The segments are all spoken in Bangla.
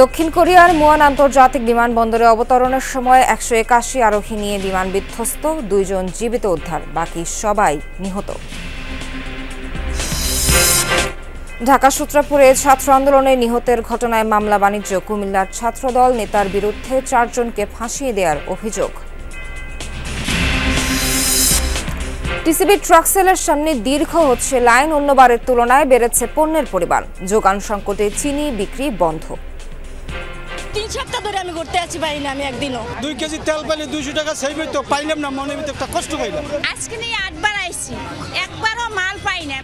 দক্ষিণ কোরিয়ার মুয়ান আন্তর্জাতিক বিমানবন্দরে অবতরণের সময় 181 আরোহী নিয়ে বিমান বিধ্বস্ত, 2 জন জীবিত উদ্ধার, বাকি সবাই নিহত। ঢাকা সূত্রাপুরে ছাত্র আন্দোলনে নিহতের ঘটনায় মামলা বাণিজ্য, কুমিল্লার ছাত্রদল নেতার বিরুদ্ধে 4 জনকে ফাঁসিয়ে দেওয়ার অভিযোগ। টিসিবি ট্রাক সেলের সামনে দীর্ঘ হচ্ছে লাইন, অন্যবারের তুলনায় বেড়েছে পণ্যের পরিমাণ, যোগান সংকটে চিনি বিক্রি বন্ধ। 3 সপ্তাহ ধরে আমি ঘুরতে আছি, পারি না আমি একদিনও। 2 কেজি তেল পাইলে 200 টাকা সেভ হইতো, পাইলাম না, মনে ভিতরে একটা কষ্ট পাইলাম। আজকে নিয়ে 8 বার আইছি, একবারও মাল পাই না।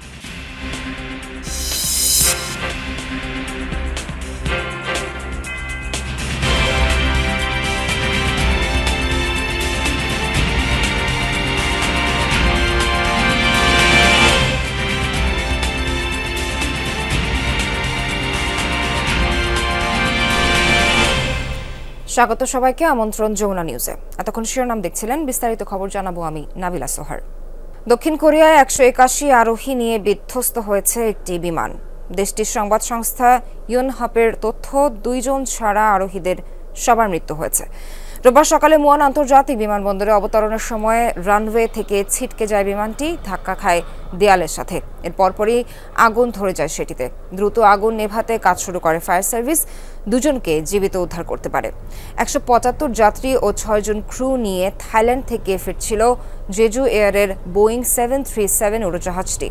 স্বাগত সবাইকে, আমন্ত্রণ যমুনা নিউজে। এতক্ষণ শিরোনাম দেখছিলেন, বিস্তারিত খবর জানাবো আমি নাবিলা সোহার। দক্ষিণ কোরিয়ায় 181 আরোহী নিয়ে বিধ্বস্ত হয়েছে একটি বিমান। দেশটির সংবাদ সংস্থা ইয়নহাপের তথ্য, 2 জন ছাড়া আরোহীদের সবার মৃত্যু হয়েছে। রোববার সকালে মুয়ান আন্তর্জাতিক বিমানবন্দরে অবতরণের সময় রানওয়ে থেকে ছিটকে যায় বিমানটি, ধাক্কা খায় দেয়ালের সাথে। এর পরপরই আগুন ধরে যায় সেটিতে। দ্রুত আগুন নেভাতে কাজ শুরু করে ফায়ার সার্ভিস, 2 জনকে জীবিত উদ্ধার করতে পারে। 175 যাত্রী ও 6 জন ক্রু নিয়ে থাইল্যান্ড থেকে ফিরছিল জেজু এয়ারের বোয়িং 737 উড়োজাহাজটি।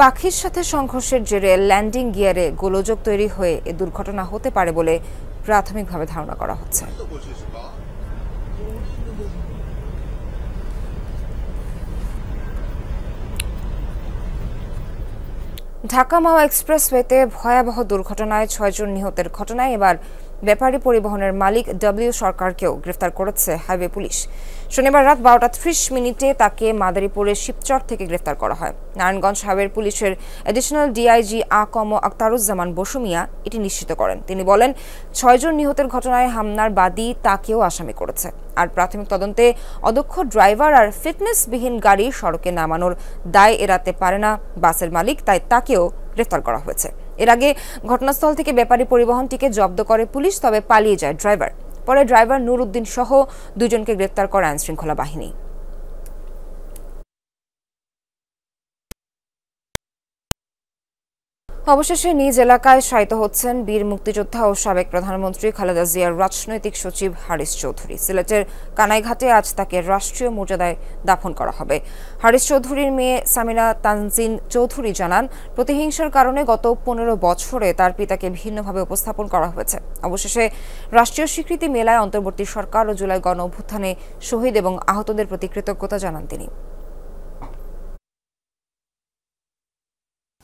পাখির সাথে সংঘর্ষের জেরে ল্যান্ডিং গিয়ারে গোলযোগ তৈরি হয়ে এ দুর্ঘটনা হতে পারে বলে প্রাথমিকভাবে ধারণা করা হচ্ছে। ঢাকা মাওয়া এক্সপ্রেসওয়েতে ভয়াবহ দুর্ঘটনায় 6 জন নিহতের ঘটনায় এবার ব্যাপারী পরিবহনের মালিক ডব্লিউ সরকারকেও গ্রেফতার করেছে হাইওয়ে পুলিশ। শনিবার রাত 12:30 তাকে মাদারীপুরের শিবচর থেকে গ্রেফতার করা হয়। নারায়ণগঞ্জ হাইওয়ে পুলিশের অ্যাডিশনাল ডিআইজি আকম আক্তারুজ্জামান বসুমিয়া এটি নিশ্চিত করেন। তিনি বলেন, 6 জন নিহতের ঘটনায় হামলার বাদী তাকেও আসামি করেছে। আর প্রাথমিক তদন্তে অদক্ষ ড্রাইভার আর ফিটনেসবিহীন গাড়ি সড়কে নামানোর দায় এড়াতে পারে না বাসের মালিক, তাই তাকেও গ্রেফতার করা হয়েছে। এর আগে ঘটনাস্থল থেকে ব্যাপারী পরিবহনটিকে জব্দ করে পুলিশ, তবে পালিয়ে যায় ড্রাইভার। পরে ড্রাইভার নুর উদ্দিন সহ 2 জনকে গ্রেফতার করে আইনশৃঙ্খলা বাহিনী। অবশেষে নিজ এলাকায় শায়িত হচ্ছেন বীর মুক্তিযোদ্ধা ও সাবেক প্রধানমন্ত্রী খালেদা জিয়ার রাজনৈতিক সচিব হারিস চৌধুরী। সিলেটের কানাইঘাটে আজ তাকে রাষ্ট্রীয় মর্যাদায় দাফন করা হবে। হারিস চৌধুরীর মেয়ে সামিরা তানজিন চৌধুরী জানান, প্রতিহিংসার কারণে গত 15 বছরে তার পিতাকে ভিন্নভাবে উপস্থাপন করা হয়েছে। অবশেষে রাষ্ট্রীয় স্বীকৃতি মেলায় অন্তর্বর্তী সরকার ও জুলাই গণ অভ্যুত্থানে শহীদ এবং আহতদের প্রতি কৃতজ্ঞতা জানান তিনি।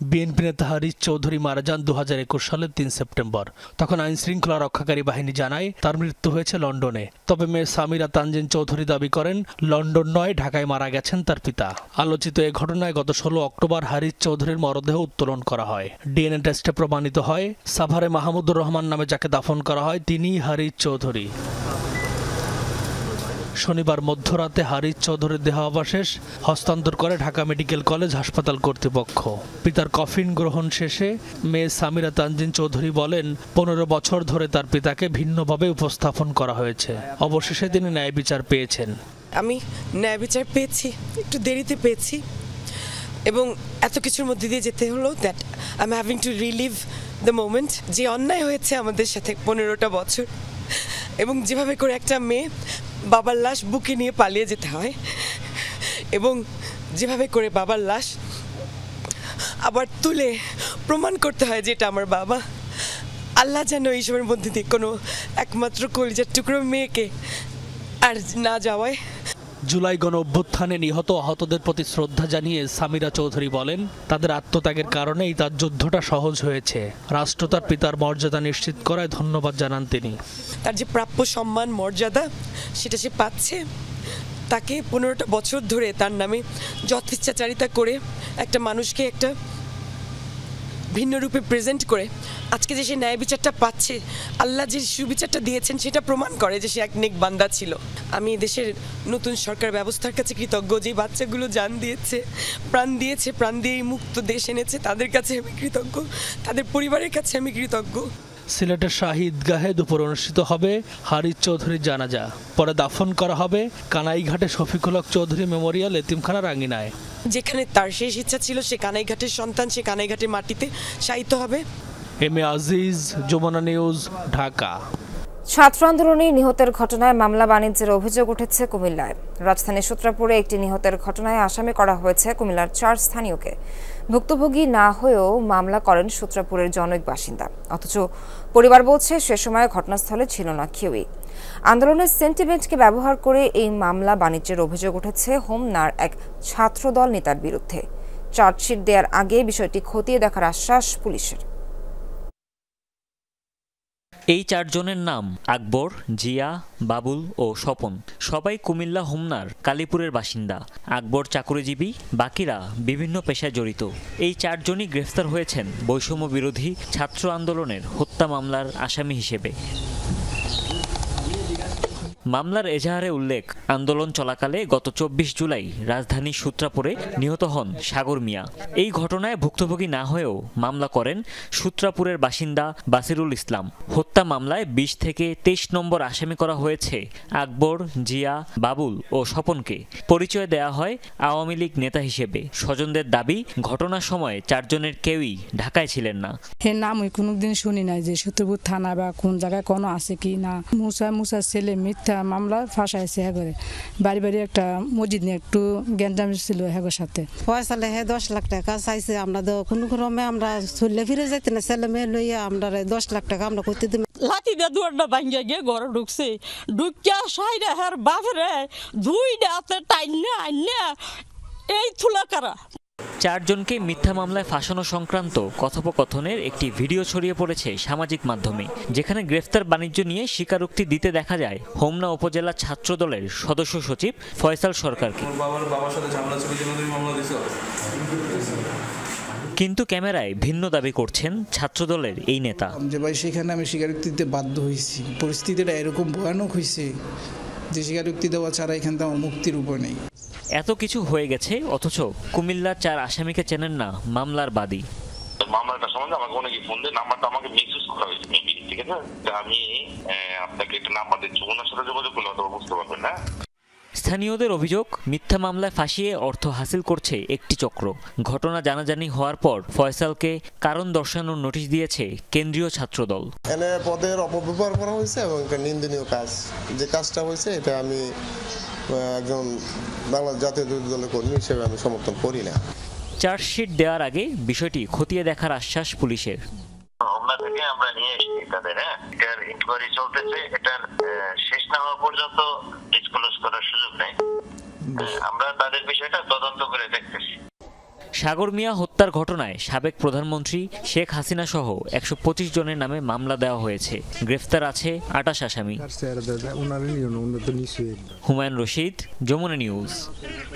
বিএনপি নেতা হারিস চৌধুরী মারা যান 2021 সালের 3 সেপ্টেম্বর। তখন আইন শৃঙ্খলা রক্ষাকারী বাহিনী জানায় তার মৃত্যু হয়েছে লন্ডনে। তবে মেয়ে সামিরা তানজিন চৌধুরী দাবি করেন, লন্ডন নয়, ঢাকায় মারা গেছেন তার পিতা। আলোচিত এ ঘটনায় গত 16 অক্টোবর হারিস চৌধুরীর মরদেহ উত্তোলন করা হয়। ডিএনএ টেস্টে প্রমাণিত হয়, সাভারে মাহমুদুর রহমান নামে যাকে দাফন করা হয় তিনিই হারিস চৌধুরী। শনিবার মধ্যরাতে হারিস চৌধুরীর দেহাবশেষ হস্তান্তর করে ঢাকা মেডিকেল কলেজ হাসপাতাল কর্তৃপক্ষ। পিতার কফিন গ্রহণ শেষে মেয়ে সামিরা তানজিন চৌধুরী বলেন, 15 বছর ধরে তার পিতাকে ভিন্নভাবে উপস্থাপন করা হয়েছে। অবশেষে তিনি ন্যায় বিচার পেয়েছেন। আমি ন্যায় বিচার পেয়েছি, একটু দেরিতে পেয়েছি, এবং এত কিছুর মধ্যে দিয়ে যেতে হলো that I am having to relive the moment. যে অন্যায় হয়েছে আমাদের সাথে 15টা বছর, এবং যেভাবে করে একটা মেয়ে বাবার লাশ বুকে নিয়ে পালিয়ে যেতে হয়, এবং যেভাবে করে বাবার লাশ আবার তুলে প্রমাণ করতে হয় যে এটা আমার বাবা। আল্লাহ যেন এইসবের মধ্যে দিয়ে কোনো একমাত্র কলিজার টুকরো মেয়েকে আর না যাওয়ায়। জুলাই গণ অভ্যুত্থানে নিহত আহতদের প্রতি শ্রদ্ধা জানিয়ে সামিরা চৌধুরী বলেন, তাদের আত্মত্যাগের কারণেই তার যুদ্ধটা সহজ হয়েছে। রাষ্ট্র তার পিতার মর্যাদা নিশ্চিত করায় ধন্যবাদ জানান তিনি। তার যে প্রাপ্য সম্মান মর্যাদা সেটা সে পাচ্ছে। তাকে 15টা বছর ধরে তার নামে যথেচ্ছাচারিতা করে একটা মানুষকে একটা ভিন্ন রূপে প্রেজেন্ট করে আজকে যে সে ন্যায় বিচারটা পাচ্ছে, আল্লাহ যে সুবিচারটা দিয়েছেন সেটা প্রমাণ করে যে সে এক নেক বান্দা ছিল। আমি দেশের নতুন সরকার ব্যবস্থার কাছে কৃতজ্ঞ, যে বাচ্চাগুলো জান দিয়েছে, প্রাণ দিয়ে মুক্ত দেশ এনেছে, তাদের কাছে আমি কৃতজ্ঞ, তাদের পরিবারের কাছে আমি কৃতজ্ঞ। সিলেটের শাহী ঈদগাহে দুপুর অনুষ্ঠিত হবে হারিস চৌধুরীর জানাজা। পরে দাফন করা হবে কানাইঘাটে শফিকুল হক চৌধুরী মেমোরিয়াল এতিমখানার আঙিনায়। যেখানে তার শেষ ইচ্ছা ছিল সে কানাইঘাটের সন্তান, সে কানাইঘাটের মাটিতে শায়িত হবে। M A Aziz, Jamuna news, Dhaka. ছাত্র আন্দোলনে নিহতের ঘটনায় মামলা বাণিজ্যের অভিযোগ উঠেছে কুমিল্লায়। রাজধানীর সূত্রাপুরে একটি নিহতের ঘটনায় আসামি করা হয়েছে কুমিল্লার 4 স্থানীয়কে। ভুক্তভোগী না হয়েও মামলা করেন সূত্রাপুরের জনৈক বাসিন্দা। অথচ পরিবার বলছে সে সময় ঘটনাস্থলে ছিল না কেউই। আন্দোলনের সেন্টিমেন্টকে ব্যবহার করে এই মামলা বাণিজ্যের অভিযোগ উঠেছে হোমনার এক ছাত্রদল নেতার বিরুদ্ধে। চার্জশিট দেওয়ার আগে বিষয়টি খতিয়ে দেখার আশ্বাস পুলিশের। এই 4 জনের নাম আকবর, জিয়া, বাবুল ও স্বপন। সবাই কুমিল্লা হোমনার কালীপুরের বাসিন্দা। আকবর চাকুরিজীবী, বাকিরা বিভিন্ন পেশায় জড়িত। এই 4 জনই গ্রেফতার হয়েছেন বৈষম্য বিরোধী ছাত্র আন্দোলনের হত্যা মামলার আসামি হিসেবে। মামলার এজাহারে উল্লেখ, আন্দোলন চলাকালে গত 24 জুলাই রাজধানীর সূত্রাপুরে নিহত হন সাগর মিয়া। এই ঘটনায় ভুক্তভোগী না হয়েও মামলা করেন সূত্রাপুরের বাসিন্দা বাসিরুল ইসলাম। হত্যা মামলায় 20 থেকে 23 নম্বর আসামি করা হয়েছে আকবর, জিয়া, বাবুল ও স্বপনকে। পরিচয় দেয়া হয় আওয়ামী লীগ নেতা হিসেবে। স্বজনদের দাবি, ঘটনার সময় 4 জনের কেউই ঢাকায় ছিলেন না। এর নাম ওই কোনোদিন শুনি নাই যে সূত্রপুর থানা বা কোন জায়গায় কোনো আছে কি না। মুসার ছেলে মিথ্যা মামলা ফাঁসাইছে করে বাড়ি বাড়ি একটা মসজিদ নিয়ে একটু গ্যাঞ্জাম ছিল হ্যাগোর সাথে। পয়সালে 10 লাখ টাকা চাইছে। আমরা কোনো ক্রমে আমরা চললে ফিরে যাইতে না, ছেলে মেয়ে লইয়া আমরা 10 লাখ টাকা আমরা করতে দিই। লাঠি দিয়ে দুয়ারটা ভাঙ্গিয়া গিয়ে ঘরে ঢুকছে। ঢুকিয়া সাইরা হের বাপরে 2 হাতে টাইনা আইনা এই থুলা কারা। 4 জনকে মিথ্যা মামলায় ফাঁসানো সংক্রান্ত কথোপকথনের একটি ভিডিও ছড়িয়ে পড়েছে সামাজিক মাধ্যমে, যেখানে গ্রেফতার বাণিজ্য নিয়ে স্বীকারোক্তি দিতে দেখা যায় হোমনা উপজেলা ছাত্রদলের সদস্য সচিব ফয়সাল সরকারকে। কিন্তু ক্যামেরায় ভিন্ন দাবি করছেন ছাত্রদলের এই নেতা। যে ভাই সেখানে আমি স্বীকারোক্তি দিতে বাধ্য হয়েছি, পরিস্থিতিটা এরকম ভয়ানক হয়েছে যে স্বীকারোক্তি দেওয়া ছাড়া এখান থেকে আমার মুক্তির উপায় নেই। এত কিছু হয়ে গেছে, অথচ কুমিল্লার 4 আসামিকে চেনেন না মামলার বাদী। মামলাটা সম্বন্ধে আমাকে অনেকে ফোন দিয়ে নাম্বারটা আমাকে মিসইউজ করা হয়েছে, ঠিক আছে? আমি আপনাকে একটা নাম্বার দিচ্ছি, ওনার সাথে যোগাযোগ করলে হয়তো বুঝতে পারবেন না। স্থানীয়দের অভিযোগ, মিথ্যা মামলায় ফাঁসিয়ে অর্থ হাসিল করছে একটি চক্র। ঘটনা জানাজানি হওয়ার পর ফয়সালকে কারণ দর্শানোর নোটিশ দিয়েছে কেন্দ্রীয় ছাত্রদল। এনে পদের অপব্যবহার করা হয়েছে এবং একটা নিন্দনীয় কাজ, যে কাজটা হয়েছে এটা আমি একজন বাংলাদেশ জাতীয় দলের কর্মী হিসেবে আমি সমর্থন করি না। চার্জশিট দেওয়ার আগে বিষয়টি খতিয়ে দেখার আশ্বাস পুলিশের। হোমনা থেকে আমরা নিয়ে এসেছি তাদের, এটার ইনকোয়ারি চলতেছে। এটার শেষ না হওয়া পর্যন্ত ডিসক্লোজ করার সুযোগ নেই। আমরা তাদের বিষয়টা তদন্ত করে দেখতেছি। সাগর মিয়া হত্যার ঘটনায় সাবেক প্রধানমন্ত্রী শেখ হাসিনা সহ 125 জনের নামে মামলা দেওয়া হয়েছে। গ্রেফতার আছে 28 আসামি। হুমায়ুন রশিদ, যমুনা নিউজ।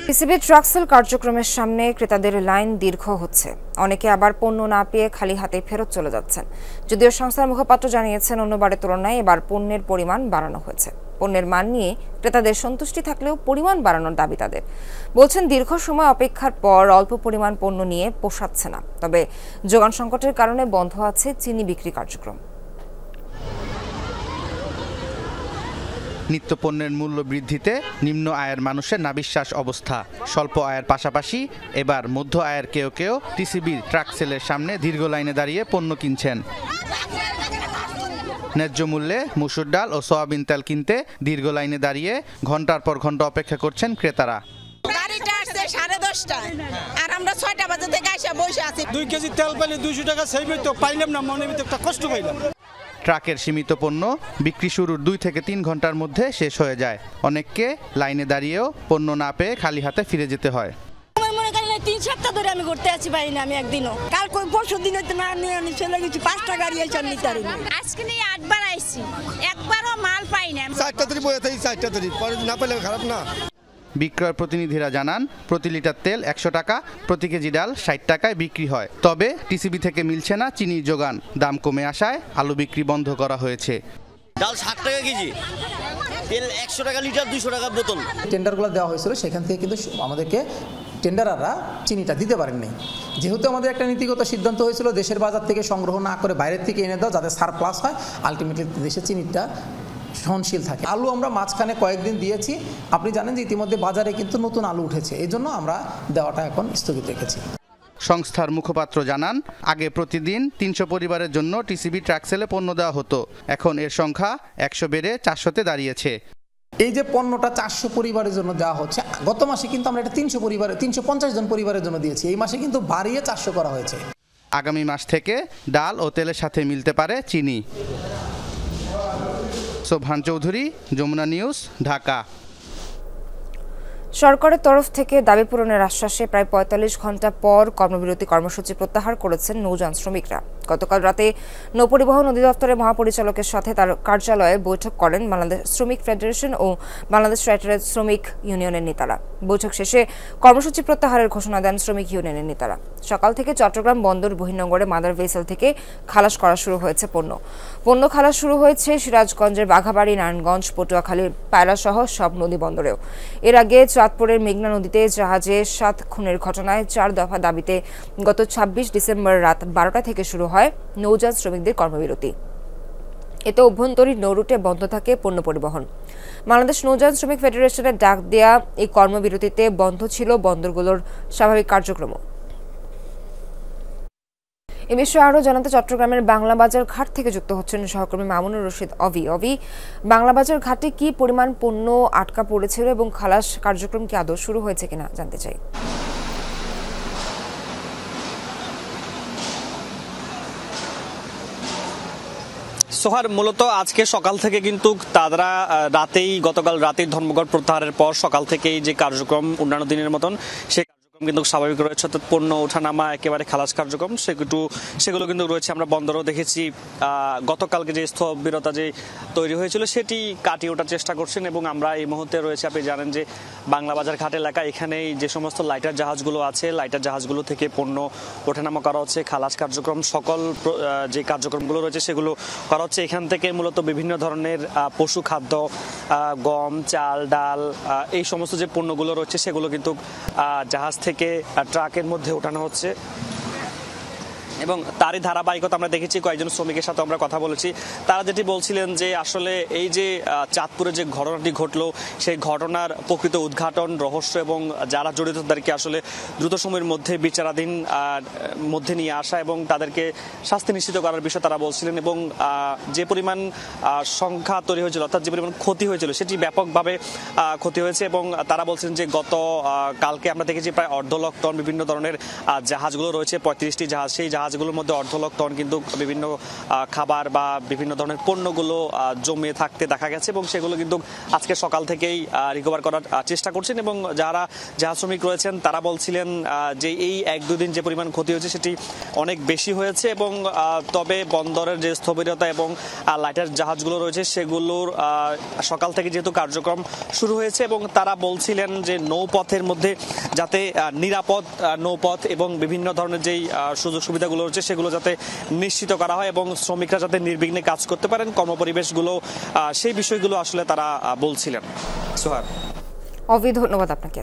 পিসিবি ট্রাকসেল কার্যক্রমের সামনে ক্রেতাদের লাইন দীর্ঘ হচ্ছে। অনেকে আবার পণ্য না পেয়ে খালি হাতে ফেরত চলে যাচ্ছেন। যদিও সংস্থার মুখপাত্র জানিয়েছেন অন্যবারের তুলনায় এবার পণ্যের পরিমাণ বাড়ানো হয়েছে। পণ্যের মান নিয়ে ক্রেতাদের সন্তুষ্টি থাকলেও পরিমাণ বাড়ানোর দাবি তাদের। বলছেন দীর্ঘ সময় অপেক্ষার পর অল্প পরিমাণ পণ্য নিয়ে পোষাচ্ছে না। তবে যোগান সংকটের কারণে বন্ধ আছে চিনি বিক্রি কার্যক্রম। নিত্যপণ্যের মূল্য বৃদ্ধিতে নিম্ন আয়ের মানুষের নাবিশ্বাস অবস্থা। স্বল্প আয়ের পাশাপাশি এবার মধ্য আয়ের কেউ টিসিবির ট্রাক সেলের সামনে দীর্ঘ লাইনে দাঁড়িয়ে পণ্য কিনছেন। ন্যায্য মূল্যে মসুর ডাল ও সয়াবিন তেল কিনতে দীর্ঘ লাইনে দাঁড়িয়ে ঘন্টার পর ঘন্টা অপেক্ষা করছেন ক্রেতারা। গাড়িটা আসছে 10:30টায় আর আমরা 6টা বাজে থেকে এসে বসে আছি। 2 কেজি তেল পাইলে 200 টাকা সেভ হইতো, পাইলাম না, মনে ভিতরে একটা কষ্ট পাইলাম। ট্রাকের সীমিত পণ্য বিক্রি শুরুর 2 থেকে 3 ঘন্টার মধ্যে শেষ হয়ে যায়। অনেককে লাইনে দাঁড়িয়েও পণ্য না পেয়ে খালি হাতে ফিরে যেতে হয়। মনে করেন 3 সপ্তাহ ধরে আমি ঘুরতে আছি পারি না। আমি একদিনও কাল কই পরশু দিন হইতে না নিয়ে আমি চলে গেছি। 5টা গাড়ি এসে নিতে পারি না। আজকে নিয়ে 8 বার আইছি, একবারও মাল পাই না। 4টা ধরে বসে থাকি, 4টা ধরে পরে না পেলে খারাপ না। বিক্রয় প্রতিনিধিরা জানান প্রতি লিটার তেল 100 টাকা, প্রতি কেজি ডাল 60 টাকায় বিক্রি হয়। তবে টিসিবি থেকে মিলছে না চিনির যোগান। দাম কমে আসায় আলু বিক্রি বন্ধ করা হয়েছে। ডাল 60 টাকা কেজি, তেল 100 টাকা লিটার, 200 টাকা বোতল। টেন্ডারগুলো দেওয়া হয়েছিল, সেখান থেকে কিন্তু আমাদেরকে টেন্ডাররা চিনিটা দিতে পারেননি। যেহেতু আমাদের একটা নীতিগত সিদ্ধান্ত হয়েছিল দেশের বাজার থেকে সংগ্রহ না করে বাইরের থেকে এনে দাও, যাতে সারপ্লাস হয়, আলটিমেটলি দেশে চিনিটা সহনশীল থাকে। আলু আমরা মাঝখানে কয়েকদিন দিয়েছি, আপনি জানেন যে ইতিমধ্যে বাজারে কিন্তু নতুন আলু উঠেছে, এই জন্য আমরা দেওয়াটা এখন স্থগিত রেখেছি। সংস্থার মুখপাত্র জানান, আগে প্রতিদিন 300 পরিবারের জন্য টিসিবি ট্রাক সেলে পণ্য দেওয়া হতো, এখন এর সংখ্যা 100 বেড়ে 400-তে দাঁড়িয়েছে। এই যে পণ্যটা 400 পরিবারের জন্য দেওয়া হচ্ছে, গত মাসে কিন্তু আমরা এটা 350 জন পরিবারের জন্য দিয়েছি, এই মাসে কিন্তু বাড়িয়ে 400 করা হয়েছে। আগামী মাস থেকে ডাল ও তেলের সাথে মিলতে পারে চিনি। সোবহান চৌধুরী, যমুনা নিউজ, ঢাকা। সরকারের তরফ থেকে দাবি পূরণের আশ্বাসে প্রায় 45 ঘন্টা পর কর্মবিরতি কর্মসূচি প্রত্যাহার করেছেন নৌযান শ্রমিকরা। গতকাল রাতে নৌপরিবহন অধিদপ্তরের মহাপরিচালকের সাথে তার কার্যালয়ে বৈঠক করেন বাংলাদেশ শ্রমিক ফেডারেশন ও বাংলাদেশ রাইটার্স শ্রমিক ইউনিয়নের নেতারা। বৈঠক শেষে কর্মসূচি প্রত্যাহারের ঘোষণা দেন শ্রমিক ইউনিয়নের নেতারা। সকাল থেকে চট্টগ্রাম বন্দর বহির্নোঙরে মাদার ভেসেল থেকে খালাস করা শুরু হয়েছে পণ্য খালাস শুরু হয়েছে সিরাজগঞ্জের বাঘাবাড়ি, নারায়ণগঞ্জ, পটুয়াখালীর পায়রা সহ সব নদী বন্দরেও। এর আগে চাঁদপুরের মেঘনা নদীতে জাহাজে 7 খুনের ঘটনায় 4 দফা দাবিতে গত 26 ডিসেম্বর রাত 12টা থেকে শুরু হয় নৌযান শ্রমিকদের কর্মবিরতি। এতে অভ্যন্তরীণ নৌরুটে বন্ধ থাকে পণ্য পরিবহন। বাংলাদেশ নৌযান শ্রমিক ফেডারেশনের ডাক দেয়া এই কর্মবিরতিতে বন্ধ ছিল বন্দরগুলোর স্বাভাবিক কার্যক্রম। এ বিষয়ে আরও জানাতে চট্টগ্রামের বাংলাবাজার ঘাট থেকে যুক্ত হচ্ছেন সহকর্মী মামুনুর রশিদ অভি। বাংলাবাজার ঘাটে কি পরিমাণ পণ্য আটকা পড়েছিল এবং খালাস কার্যক্রম কি আদৌ শুরু হয়েছে কিনা জানতে চাই। সোহার, মূলত আজকে সকাল থেকে কিন্তু তারা গতকাল রাতেই ধর্মঘট প্রত্যাহারের পর সকাল থেকেই যে কার্যক্রম অন্যান্য দিনের মতন সে কিন্তু স্বাভাবিক রয়েছে, অর্থাৎ পণ্য ওঠানামা একেবারে খালাস কার্যক্রম সেগুলো কিন্তু রয়েছে। আমরা বন্দরও দেখেছি গতকালকে যে স্থবিরতা যে তৈরি হয়েছিল সেটি কাটিয়ে ওঠার চেষ্টা করছেন। এবং আমরা এই মুহূর্তে রয়েছে, আপনি জানেন যে বাংলাবাজার ঘাট এলাকা, এখানেই যে সমস্ত লাইটার জাহাজগুলো আছে, লাইটার জাহাজগুলো থেকে পণ্য ওঠানামা করা হচ্ছে, খালাস কার্যক্রম সকল যে কার্যক্রমগুলো রয়েছে সেগুলো করা হচ্ছে। এখান থেকে মূলত বিভিন্ন ধরনের পশু খাদ্য, গম, চাল, ডাল, এই সমস্ত যে পণ্যগুলো রয়েছে সেগুলো কিন্তু জাহাজ থেকে ট্রাকের মধ্যে ওঠানো হচ্ছে। এবং তারই ধারাবাহিকতা আমরা দেখেছি, কয়েকজন শ্রমিকের সাথে আমরা কথা বলেছি, তারা যেটি বলছিলেন যে আসলে এই যে চাঁদপুরে যে ঘটনাটি ঘটলো সেই ঘটনার প্রকৃত উদ্ঘাটন, রহস্য এবং যারা জড়িত তাদেরকে আসলে দ্রুত সময়ের মধ্যে বিচারাধীন মধ্যে নিয়ে আসা এবং তাদেরকে শাস্তি নিশ্চিত করার বিষয়ে তারা বলছিলেন। এবং যে পরিমাণ সংখ্যা তৈরি হয়েছিল, অর্থাৎ যে পরিমাণ ক্ষতি হয়েছিল সেটি ব্যাপকভাবে ক্ষতি হয়েছে। এবং তারা বলছেন যে কালকে আমরা দেখেছি প্রায় 1.5 লাখ টন বিভিন্ন ধরনের জাহাজগুলো রয়েছে, 35টি জাহাজ, সেই জাহাজগুলোর মধ্যে 1.5 লাখ টন কিন্তু বিভিন্ন খাবার বা বিভিন্ন ধরনের পণ্যগুলো জমে থাকতে দেখা গেছে। এবং সেগুলো কিন্তু আজকে সকাল থেকেই রিকভার করার চেষ্টা করছেন। এবং যারা জাহাজ শ্রমিক রয়েছেন তারা বলছিলেন যে এই 1-2 দিন যে পরিমাণ ক্ষতি হয়েছে সেটি অনেক বেশি হয়েছে। এবং তবে বন্দরের যে স্থবিরতা এবং লাইটার জাহাজগুলো রয়েছে সেগুলোর সকাল থেকে যেহেতু কার্যক্রম শুরু হয়েছে এবং তারা বলছিলেন যে নৌপথের মধ্যে যাতে নিরাপদ নৌপথ এবং বিভিন্ন ধরনের যেই সুযোগ সুবিধাগুলো রয়েছে সেগুলো যাতে নিশ্চিত করা হয় এবং শ্রমিকরা যাতে নির্বিঘ্নে কাজ করতে পারেন, কর্মপরিবেশগুলো, সেই বিষয়গুলো আসলে তারা বলছিলেন। সোহার, ধন্যবাদ আপনাকে।